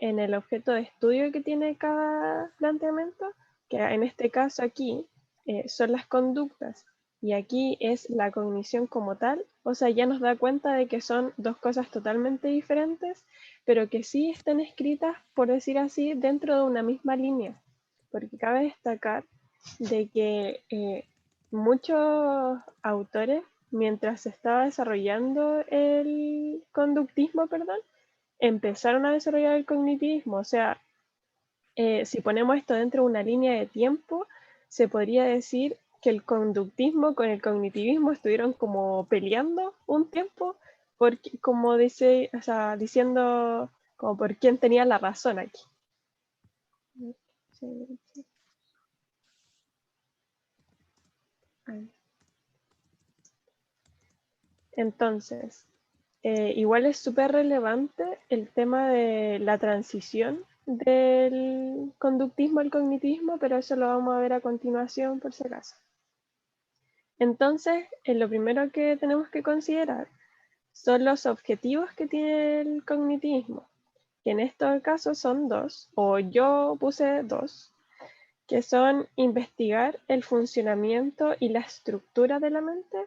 en el objeto de estudio que tiene cada planteamiento, que en este caso aquí son las conductas y aquí es la cognición como tal, o sea, ya nos da cuenta de que son dos cosas totalmente diferentes, pero que sí están escritas, por decir así, dentro de una misma línea, porque cabe destacar de que muchos autores, mientras se estaba desarrollando el conductismo, perdón, empezaron a desarrollar el cognitivismo. O sea, si ponemos esto dentro de una línea de tiempo, se podría decir que el conductismo con el cognitivismo estuvieron como peleando un tiempo, porque, como dice, o sea, diciendo como por quién tenía la razón aquí. Entonces, igual es súper relevante el tema de la transición del conductismo al cognitivismo, pero eso lo vamos a ver a continuación por si acaso. Entonces, lo primero que tenemos que considerar son los objetivos que tiene el cognitivismo, que en estos casos son dos, o yo puse dos, que son investigar el funcionamiento y la estructura de la mente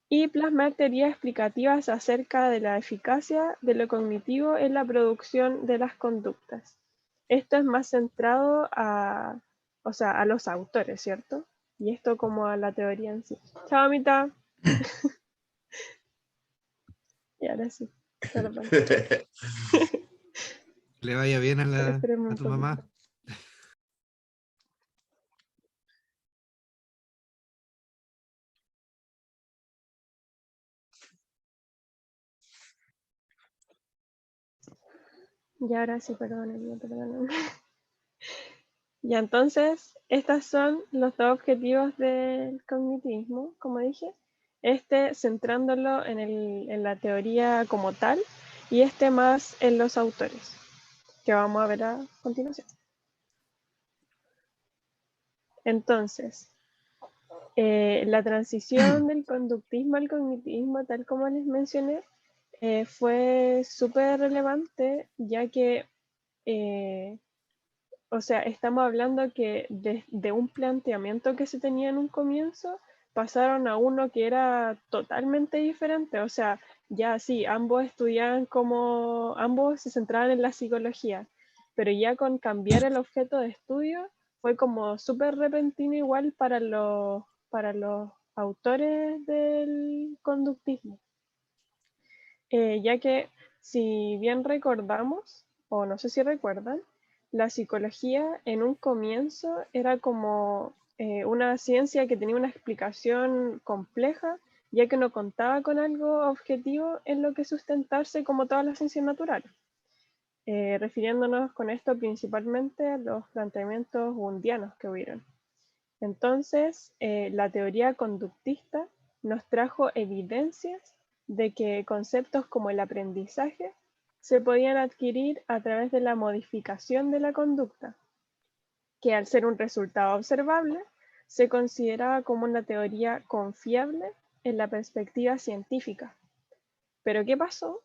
y plasmar teorías explicativas acerca de la eficacia de lo cognitivo en la producción de las conductas. Esto es más centrado a, o sea, a los autores, ¿cierto? Y esto como a la teoría en sí. Chao, Mita. Y ahora sí, perdón. Le vaya bien Espérenme a un tu poquito. mamá. Y ahora sí, perdónenme, perdónenme. Y entonces, estos son los dos objetivos del cognitivismo, como dije. Este centrándolo en la teoría como tal y este más en los autores, que vamos a ver a continuación. Entonces, la transición del conductismo al cognitivismo, tal como les mencioné, fue súper relevante, ya que o sea, estamos hablando que de un planteamiento que se tenía en un comienzo, pasaron a uno que era totalmente diferente. O sea, ya sí, ambos estudiaban como, ambos se centraban en la psicología, pero ya con cambiar el objeto de estudio fue como súper repentino igual para los autores del conductismo. Ya que si bien recordamos, o no sé si recuerdan, la psicología en un comienzo era como una ciencia que tenía una explicación compleja, ya que no contaba con algo objetivo en lo que sustentarse como todas las ciencias naturales. Refiriéndonos con esto principalmente a los planteamientos wundianos que hubieron. Entonces, la teoría conductista nos trajo evidencias de que conceptos como el aprendizaje se podían adquirir a través de la modificación de la conducta, que al ser un resultado observable, se consideraba como una teoría confiable en la perspectiva científica. Pero ¿qué pasó?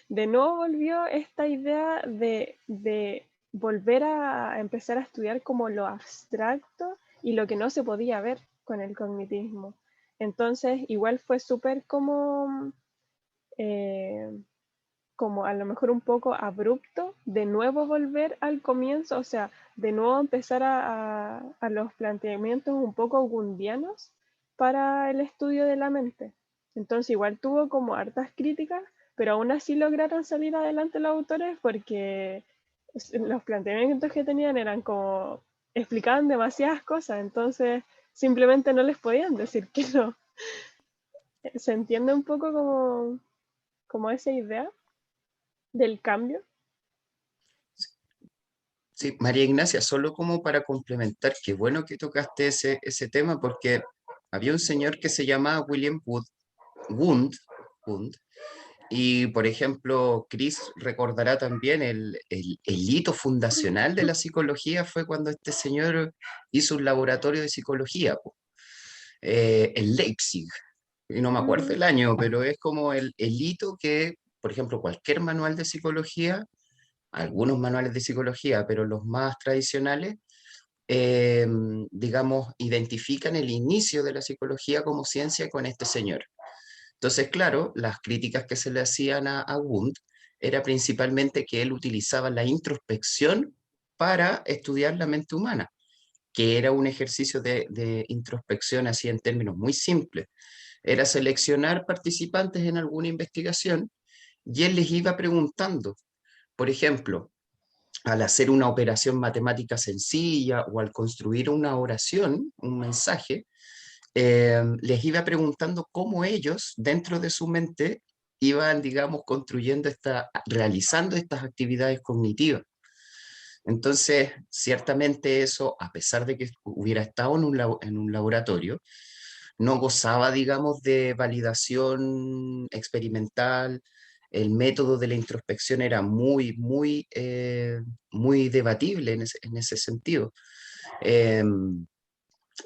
De nuevo volvió esta idea de volver a empezar a estudiar como lo abstracto y lo que no se podía ver con el cognitivismo. Entonces, igual fue súper eh, como a lo mejor un poco abrupto de nuevo volver al comienzo, o sea, de nuevo empezar a los planteamientos un poco gundianos para el estudio de la mente. Entonces igual tuvo como hartas críticas, pero aún así lograron salir adelante los autores porque los planteamientos que tenían eran como, explicaban demasiadas cosas, entonces simplemente no les podían decir que no. ¿Se entiende un poco como esa idea del cambio? Sí, María Ignacia, solo como para complementar, qué bueno que tocaste ese tema porque había un señor que se llamaba William Wundt, y por ejemplo, Chris recordará también el hito fundacional de la psicología fue cuando este señor hizo un laboratorio de psicología en Leipzig, y no me acuerdo Ujú. el año, pero es como el hito que, por ejemplo, cualquier manual de psicología algunos manuales de psicología, pero los más tradicionales, digamos, identifican el inicio de la psicología como ciencia con este señor. Entonces, claro, las críticas que se le hacían a Wundt era principalmente que él utilizaba la introspección para estudiar la mente humana, que era un ejercicio de introspección así en términos muy simples. Era seleccionar participantes en alguna investigación y él les iba preguntando, por ejemplo, al hacer una operación matemática sencilla o al construir una oración, un mensaje, les iba preguntando cómo ellos, dentro de su mente, iban, digamos, realizando estas actividades cognitivas. Entonces, ciertamente eso, a pesar de que hubiera estado en un laboratorio, no gozaba, digamos, de validación experimental. El método de la introspección era muy debatible en ese sentido. Em,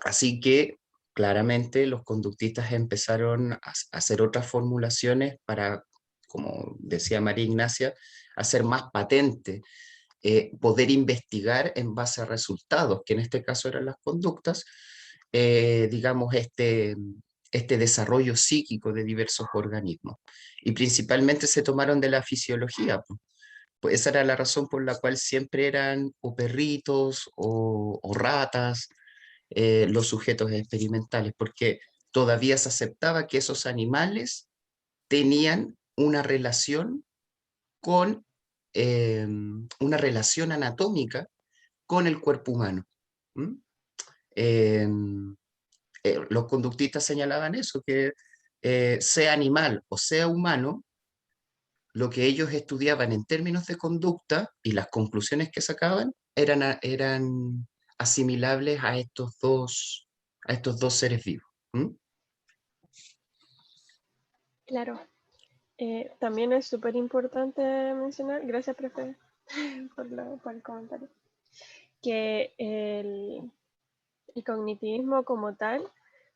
Así que claramente los conductistas empezaron a hacer otras formulaciones para, como decía María Ignacia, hacer más patente, poder investigar en base a resultados, que en este caso eran las conductas, digamos, este desarrollo psíquico de diversos organismos. Y principalmente se tomaron de la fisiología. Pues esa era la razón por la cual siempre eran o perritos o ratas, los sujetos experimentales, porque todavía se aceptaba que esos animales tenían con una relación anatómica con el cuerpo humano. ¿Mm? Eh, los conductistas señalaban eso, que sea animal o sea humano, lo que ellos estudiaban en términos de conducta y las conclusiones que sacaban eran asimilables a estos dos seres vivos. ¿Mm? Claro. También es súper importante mencionar, gracias, profe, por el comentario, que el cognitivismo como tal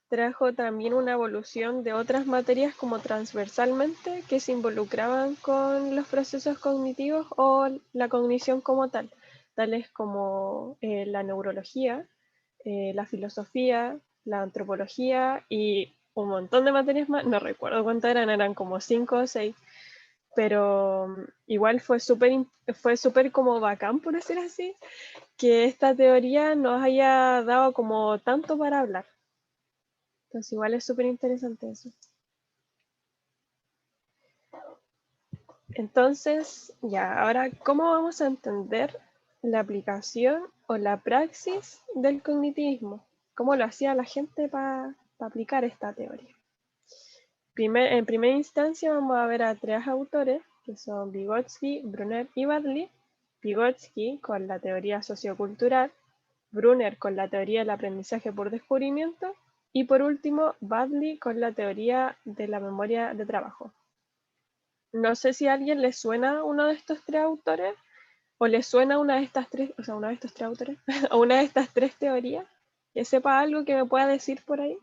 trajo también una evolución de otras materias como transversalmente que se involucraban con los procesos cognitivos o la cognición como tal, tales como la neurología, la filosofía, la antropología y un montón de materias más, no recuerdo cuántas eran como 5 o 6, pero igual fue súper como bacán, por decir así, que esta teoría nos haya dado como tanto para hablar. Entonces igual es súper interesante eso. Entonces, ya, ahora, ¿cómo vamos a entender la aplicación o la praxis del cognitivismo? ¿Cómo lo hacía la gente para aplicar esta teoría? En primera instancia vamos a ver a tres autores, que son Vygotsky, Brunner y Badley. Vygotsky con la teoría sociocultural, Brunner con la teoría del aprendizaje por descubrimiento y por último Badley con la teoría de la memoria de trabajo. No sé si a alguien le suena uno de estos tres autores o le suena una de estas tres, o sea, uno de estos tres autores o una de estas tres teorías, que sepa algo que me pueda decir por ahí.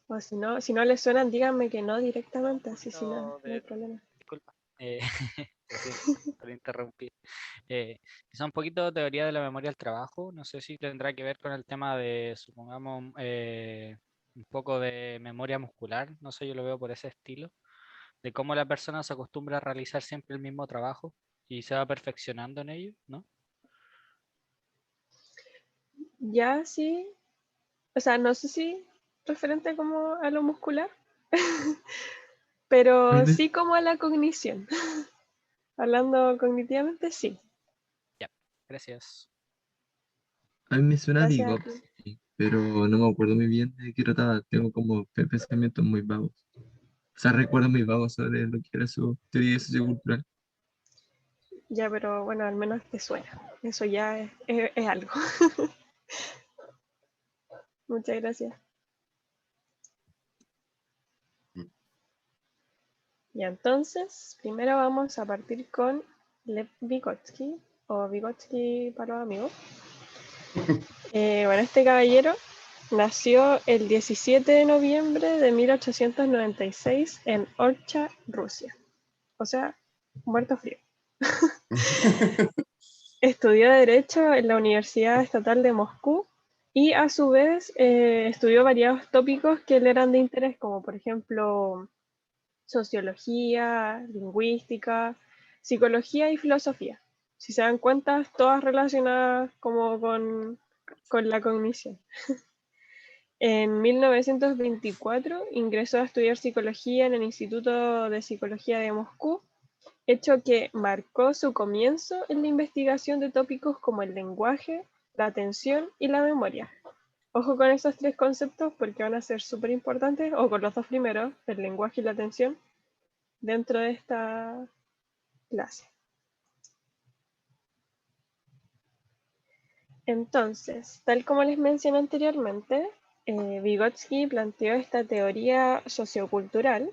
O si no le suenan, díganme que no directamente, así si no, No, no hay problema. disculpa, eh, lo siento por interrumpir. Quizá un poquito teoría de la memoria del trabajo, no sé si tendrá que ver con el tema de, supongamos, un poco de memoria muscular, no sé, yo lo veo por ese estilo, de cómo la persona se acostumbra a realizar siempre el mismo trabajo y se va perfeccionando en ello, ¿no? Ya sí, o sea, no sé si referente como a lo muscular, A mí pero me, sí como a la cognición. Hablando cognitivamente, sí. Ya, gracias. a mí me suena Gracias a ti. Vygotsky, pero no me acuerdo muy bien de qué trataba. Tengo como pensamientos muy vagos. O sea, recuerdos muy vagos sobre lo que era su teoría sociocultural. Ya, pero bueno, al menos te suena. Eso ya es algo. Muchas gracias. Mm. Y entonces, primero vamos a partir con Lev Vygotsky, o Vygotsky para los amigos. Bueno, este caballero nació el 17 de noviembre de 1896 en Orcha, Rusia. O sea, muerto frío. Estudió Derecho en la Universidad Estatal de Moscú y a su vez estudió varios tópicos que le eran de interés, como por ejemplo sociología, lingüística, psicología y filosofía. Si se dan cuenta, todas relacionadas como con la cognición. En 1924 ingresó a estudiar psicología en el Instituto de Psicología de Moscú, hecho que marcó su comienzo en la investigación de tópicos como el lenguaje, la atención y la memoria. Ojo con esos tres conceptos porque van a ser súper importantes, o con los dos primeros, el lenguaje y la atención, dentro de esta clase. Entonces, tal como les mencioné anteriormente, Vygotsky planteó esta teoría sociocultural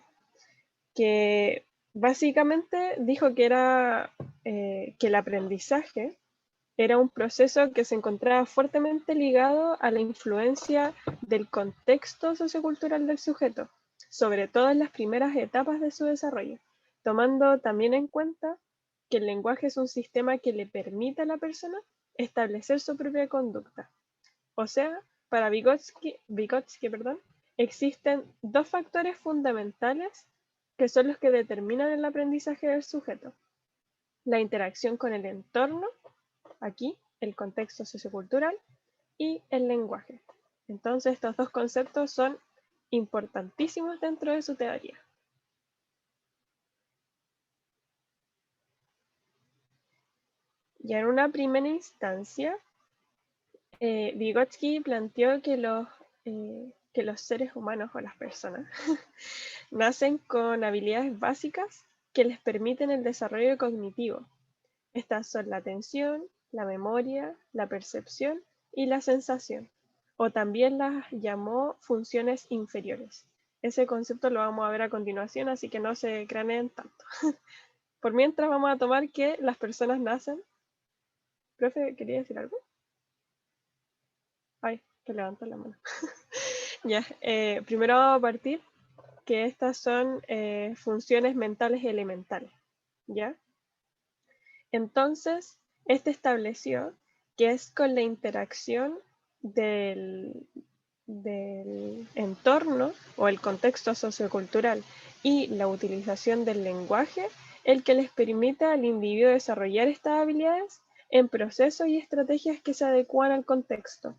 que básicamente dijo que era que el aprendizaje era un proceso que se encontraba fuertemente ligado a la influencia del contexto sociocultural del sujeto, sobre todo en las primeras etapas de su desarrollo, tomando también en cuenta que el lenguaje es un sistema que le permite a la persona establecer su propia conducta. O sea, para Vygotsky, existen dos factores fundamentales que son los que determinan el aprendizaje del sujeto: la interacción con el entorno, aquí el contexto sociocultural, y el lenguaje. Entonces estos dos conceptos son importantísimos dentro de su teoría. Y en una primera instancia, Vygotsky planteó que los seres humanos o las personas nacen con habilidades básicas que les permiten el desarrollo cognitivo. Estas son la atención, la memoria, la percepción y la sensación, o también las llamó funciones inferiores. Ese concepto lo vamos a ver a continuación, así que no se craneen tanto. Por mientras vamos a tomar que las personas nacen. Profe, ¿quería decir algo? Ay, que levantó la mano. Ya, primero vamos a partir que estas son funciones mentales elementales, ¿ya? Entonces, este estableció que es con la interacción del entorno o el contexto sociocultural y la utilización del lenguaje el que les permite al individuo desarrollar estas habilidades en procesos y estrategias que se adecúan al contexto,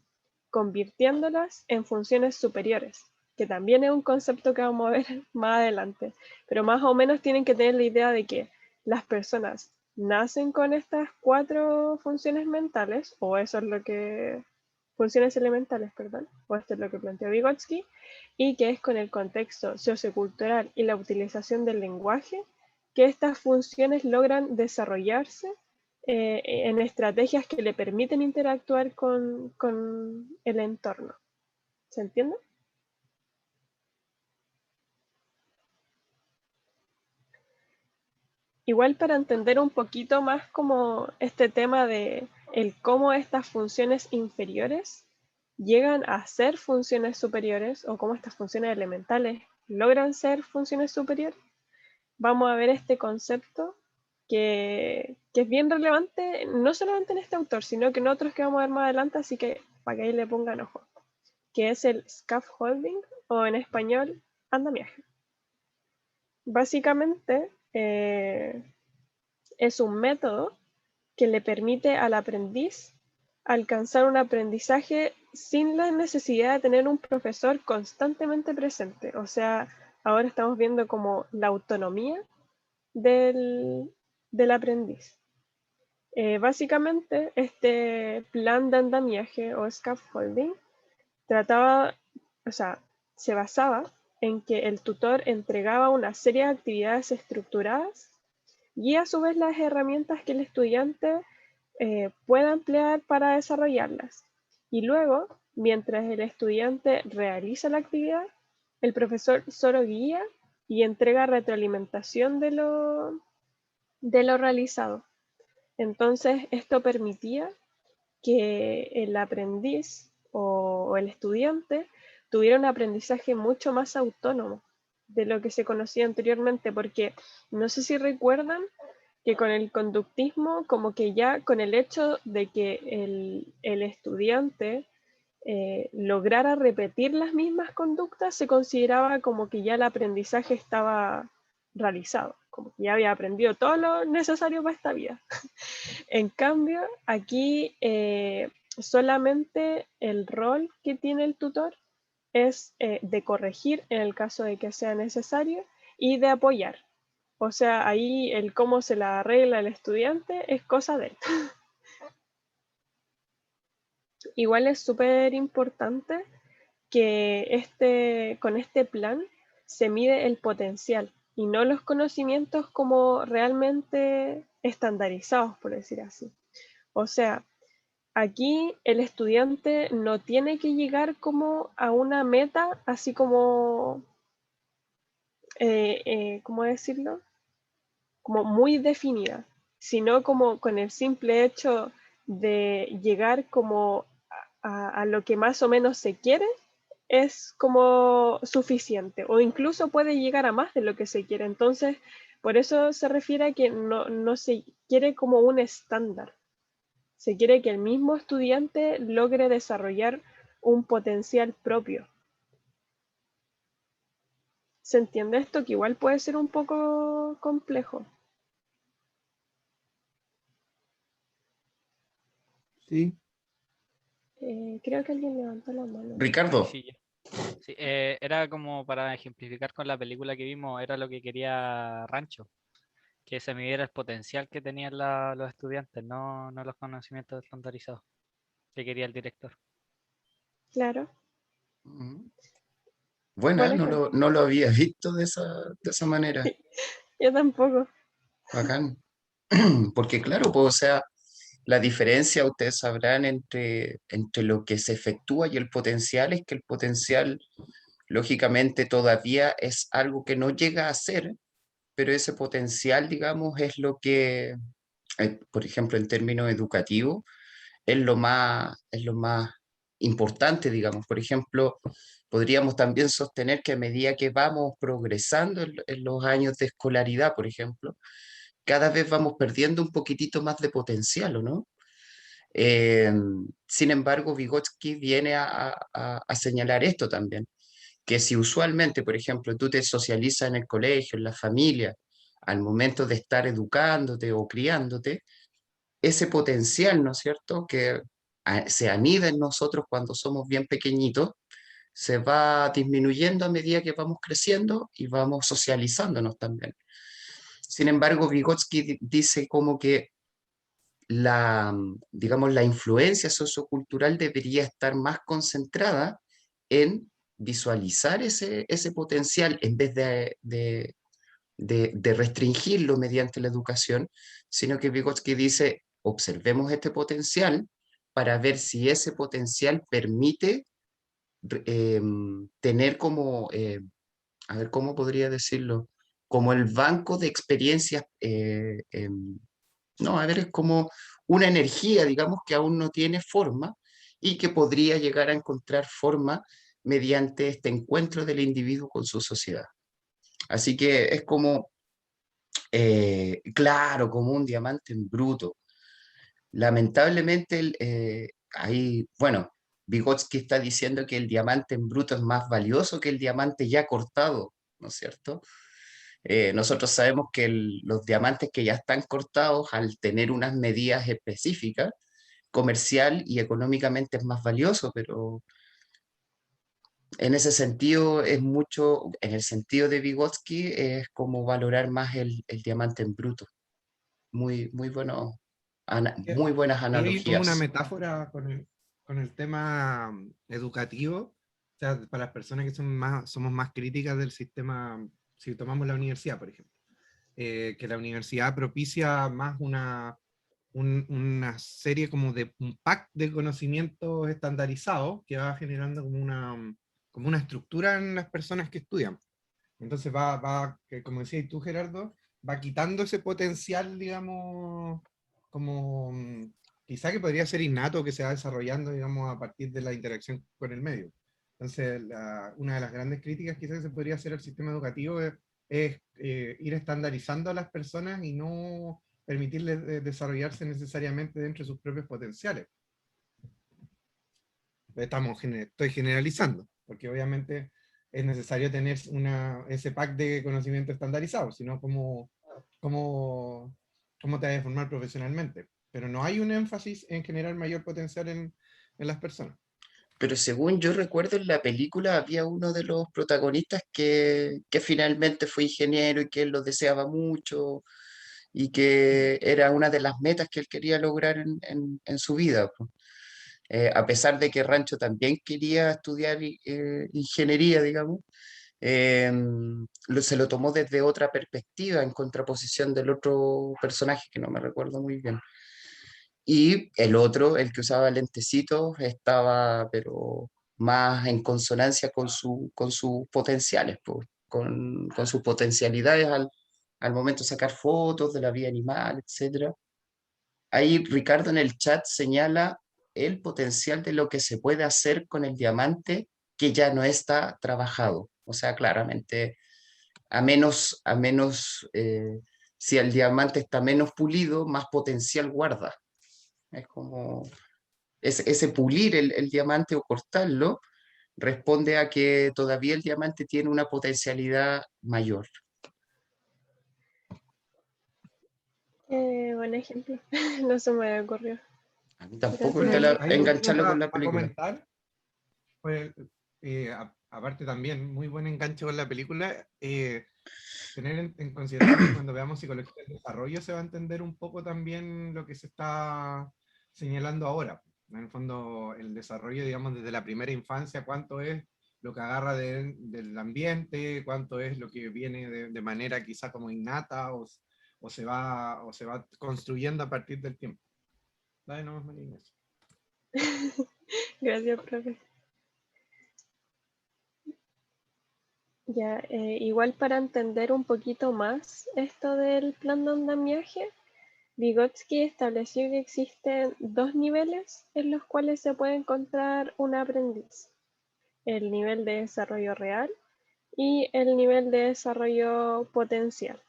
convirtiéndolas en funciones superiores, que también es un concepto que vamos a ver más adelante, pero más o menos tienen que tener la idea de que las personas nacen con estas 4 funciones mentales, o eso es lo que funciones elementales, perdón, o esto es lo que planteó Vygotsky, y que es con el contexto sociocultural y la utilización del lenguaje que estas funciones logran desarrollarse en estrategias que le permiten interactuar con el entorno. ¿Se entiende? Igual para entender un poquito más como este tema de el cómo estas funciones inferiores llegan a ser funciones superiores o cómo estas funciones elementales logran ser funciones superiores, vamos a ver este concepto que es bien relevante, no solamente en este autor, sino que en otros que vamos a ver más adelante, así que para que ahí le pongan ojo, que es el scaffolding o en español andamiaje. Básicamente es un método que le permite al aprendiz alcanzar un aprendizaje sin la necesidad de tener un profesor constantemente presente. O sea, ahora estamos viendo como la autonomía del aprendiz. Básicamente, este plan de andamiaje o scaffolding se basaba en que el tutor entregaba una serie de actividades estructuradas y a su vez las herramientas que el estudiante pueda emplear para desarrollarlas. Y luego, mientras el estudiante realiza la actividad, el profesor solo guía y entrega retroalimentación de lo realizado. Entonces, esto permitía que el aprendiz o el estudiante tuviera un aprendizaje mucho más autónomo de lo que se conocía anteriormente, porque no sé si recuerdan que con el conductismo, como que ya con el hecho de que el estudiante lograra repetir las mismas conductas, se consideraba como que ya el aprendizaje estaba realizado, como que ya había aprendido todo lo necesario para esta vida. En cambio, aquí solamente el rol que tiene el tutor es de corregir en el caso de que sea necesario y de apoyar. O sea, ahí el cómo se la arregla el estudiante es cosa de él. Igual es súper importante que con este plan se mide el potencial y no los conocimientos como realmente estandarizados, por decir así. O sea, aquí el estudiante no tiene que llegar como a una meta, así como, ¿cómo decirlo? Como muy definida, sino como con el simple hecho de llegar como a lo que más o menos se quiere, es como suficiente, o incluso puede llegar a más de lo que se quiere. Entonces, por eso se refiere a que no se quiere como un estándar, se quiere que el mismo estudiante logre desarrollar un potencial propio. ¿Se entiende esto? Que igual puede ser un poco complejo. Sí. Creo que alguien levantó la mano. Ricardo, Sí, sí, era como para ejemplificar con la película que vimos, era lo que quería Rancho, que se midiera el potencial que tenían los estudiantes, no los conocimientos estandarizados que quería el director. Claro. mm, buena, Buen ejemplo. no lo había visto de esa manera. Yo tampoco. Bacán. Porque claro, pues, o sea, la diferencia, ustedes sabrán, entre lo que se efectúa y el potencial es que el potencial, lógicamente, todavía es algo que no llega a ser, pero ese potencial, digamos, es lo que, por ejemplo, en términos educativos, es lo más importante, digamos. Por ejemplo, podríamos también sostener que a medida que vamos progresando en los años de escolaridad, por ejemplo, cada vez vamos perdiendo un poquitito más de potencial, ¿o no? Eh, Sin embargo, Vygotsky viene a señalar esto también, que si usualmente, por ejemplo, tú te socializas en el colegio, en la familia, al momento de estar educándote o criándote, ese potencial, ¿no es cierto?, que se anida en nosotros cuando somos bien pequeñitos, se va disminuyendo a medida que vamos creciendo y vamos socializándonos también. Sin embargo, Vygotsky dice como que digamos, la influencia sociocultural debería estar más concentrada en visualizar ese potencial en vez de restringirlo mediante la educación, sino que Vygotsky dice, observemos este potencial para ver si ese potencial permite tener como, a ver, ¿cómo podría decirlo? Como el banco de experiencias, no, a ver, es como una energía, digamos, que aún no tiene forma y que podría llegar a encontrar forma mediante este encuentro del individuo con su sociedad. Así que es como, claro, como un diamante en bruto. Lamentablemente, ahí, bueno, Vygotsky está diciendo que el diamante en bruto es más valioso que el diamante ya cortado, ¿no es cierto? Nosotros sabemos que los diamantes que ya están cortados, al tener unas medidas específicas, comercial y económicamente es más valioso, pero en ese sentido es mucho, en el sentido de Vygotsky, es como valorar más el diamante en bruto. Muy bueno, muy buenas Yo vi como una analogías. metáfora con el tema educativo, o sea, para las personas que somos más críticas del sistema, si tomamos la universidad, por ejemplo, que la universidad propicia más una serie como de un pack de conocimientos estandarizados que va generando como una estructura en las personas que estudian. Entonces que como decías tú, Gerardo, va quitando ese potencial, digamos, como quizá que podría ser innato, que se va desarrollando, digamos, a partir de la interacción con el medio. Entonces, una de las grandes críticas quizás que se podría hacer al sistema educativo es ir estandarizando a las personas y no permitirles desarrollarse necesariamente dentro de sus propios potenciales. Estoy generalizando, porque obviamente es necesario tener ese pack de conocimiento estandarizado, sino cómo te vas a formar profesionalmente. Pero no hay un énfasis en generar mayor potencial en las personas. Pero según yo recuerdo en la película había uno de los protagonistas que finalmente fue ingeniero y que él lo deseaba mucho y que era una de las metas que él quería lograr en su vida, po. A pesar de que Rancho también quería estudiar ingeniería, digamos, se lo tomó desde otra perspectiva en contraposición del otro personaje que no me recuerdo muy bien. Y el otro, el que usaba lentecitos, estaba pero más en consonancia con sus potenciales, po, con sus potencialidades al momento de sacar fotos de la vida animal, etc. Ahí Ricardo en el chat señala el potencial de lo que se puede hacer con el diamante que ya no está trabajado. O sea, claramente, si el diamante está menos pulido, más potencial guarda. Es como ese pulir el diamante o cortarlo responde a que todavía el diamante tiene una potencialidad mayor. Buen ejemplo. No se me ocurrió. A mí tampoco Gracias. Bueno, ahí engancharlo con la para película. comentar, pues, aparte también, muy buen enganche con la película, tener en consideración que cuando veamos psicología del desarrollo se va a entender un poco también lo que se está señalando ahora. En el fondo, el desarrollo, digamos, desde la primera infancia, cuánto es lo que agarra del ambiente, cuánto es lo que viene de manera quizá como innata o se va construyendo a partir del tiempo. Dale, no, María Inés. Gracias, profe. Ya, igual para entender un poquito más esto del plan de andamiaje, Vygotsky estableció que existen dos niveles en los cuales se puede encontrar un aprendiz: el nivel de desarrollo real y el nivel de desarrollo potencial.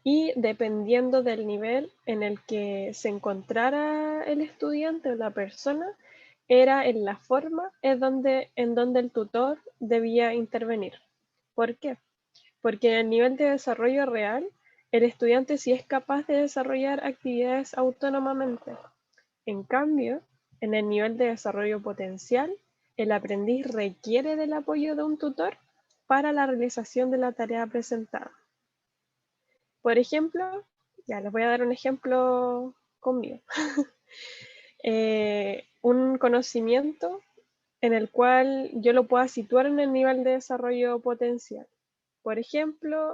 Y dependiendo del nivel en el que se encontrara el estudiante o la persona, era en la forma en donde el tutor debía intervenir. ¿Por qué? Porque en el nivel de desarrollo real, el estudiante sí es capaz de desarrollar actividades autónomamente. En cambio, en el nivel de desarrollo potencial, el aprendiz requiere del apoyo de un tutor para la realización de la tarea presentada. Por ejemplo, ya les voy a dar un ejemplo conmigo. Un conocimiento en el cual yo lo pueda situar en el nivel de desarrollo potencial. Por ejemplo,